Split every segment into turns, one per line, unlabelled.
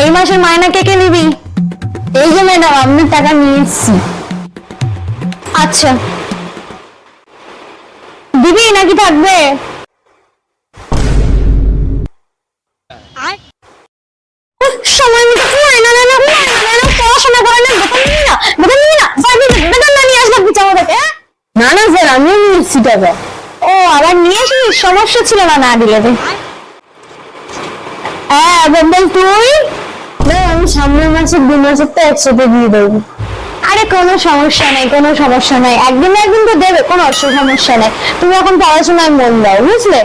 এই মাসের মায়না কে কে নিবি? এই যে ম্যাডাম, আমি টাকা নিয়ে এসেছি। আচ্ছা, দিবি নাকি থাকবে? সময় মতো মায়না না পড়াশোনা করে না, বেতন নিবি না, বেতন না নিয়ে আসলাম পিছাবো থেকে। না না স্যার, আমিও নিয়ে এসেছি টাকা। ও, আবার নিয়ে আসিস? সমস্যা ছিল না দিলে। হ্যাঁ বল তুই। না, আমি সামনের মাসের 2 মাসের তো একসাথে দিয়ে দেবো। আরে কোনো সমস্যা নেই, কোনো সমস্যা নাই, একদিন না একদিন তো দেবে, কোনো সমস্যা নেই। তুমি এখন পড়াশোনায় মন দাও, বুঝলে?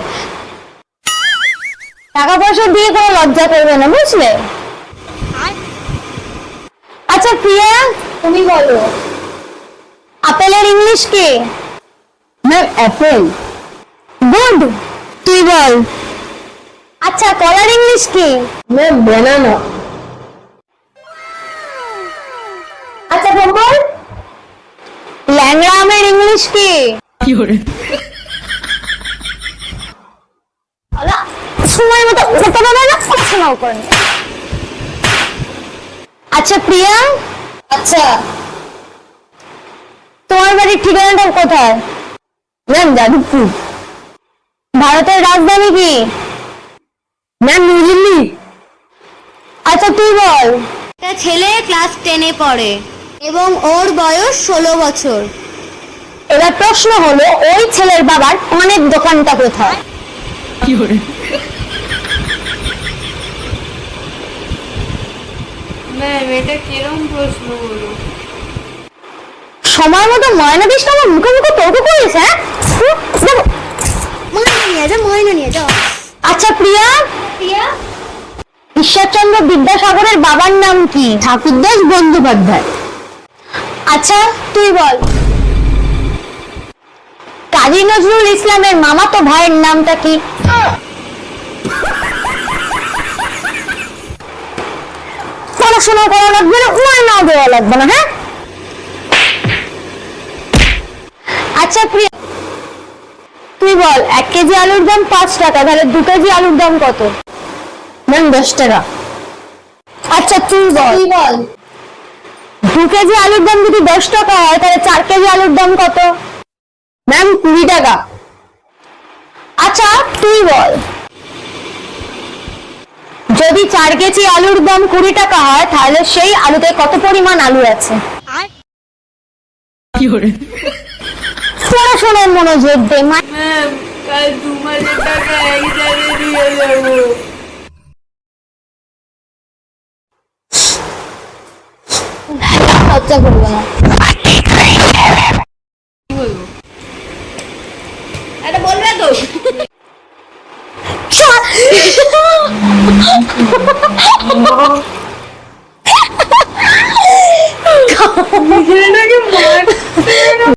টাকা পয়সা দিয়ে কোনো লজ্জা করবে না, বুঝলে? আচ্ছা প্রিয়া, তুমি বলো আপেলের ইংলিশ কি? Ma'am Apple. গুড, তুই বল। আচ্ছা কলার ইংলিশ কি? Ma'am banana. আচ্ছা বল, ল্যাংড়া আমের ইংলিশ কি? সময় মতো উঠতে পারবে না, পড়াশোনাও করেন। আচ্ছা প্রিয়া, আচ্ছা তোমার বাড়ির ঠিকানাটা কোথায়? ম্যাম যাদবপুর। ভারতের রাজধানী কি? Ma'am new Delhi. আচ্ছা তুই বল।
একটা ছেলে ক্লাস 10-এ পড়ে এবং ওর বয়স 16 বছর।
এবার প্রশ্ন হলো, ওই ছেলের বাবার অনেক দোকানটা কোথায়?
ম্যাম এটা কিরম প্রশ্ন হলো?
সময় মতো ময়না দিস না, আমার মুখে মুখে তর্ক করিস। হ্যাঁ,
ময়না নিয়ে যাও।
আচ্ছা প্রিয়া, ঈশ্বরচন্দ্র বিদ্যাসাগরের বাবার নাম কি? ঠাকুরদাস বন্দ্যোপাধ্যায়। আচ্ছা তুই বল, কাজী নজরুল ইসলামের মামাতো ভাইয়ের নামটা কি? পড়াশোনা করা লাগবে না, ময়নাও দেওয়া লাগবে না। হ্যাঁ, আচ্ছা প্রিয়া তুই বল, 1 কেজি আলুর দাম 5 টাকা, তাহলে 2 কেজি আলুর দাম কত? ম্যাম 10 টাকা। আচ্ছা তুই বল 2 কেজি আলুর দাম যদি 10 টাকা হয়, তাহলে 4 কেজি আলুর দাম কত? ম্যাম 20 টাকা। আচ্ছা তুই বল, যদি 4 কেজি আলুর দাম 20 টাকা হয়, তাহলে সেই আলুতে কত পরিমাণ আলু আছে? পড়াশোনার মনোযোগ দে।
ম্যাম কাল 2 মাসের টাকা একসাথে দিয়ে যাবো।
লজ্জা করবে না।
কি বলবো? এটা বলবে তো? ছেলেটাকে মার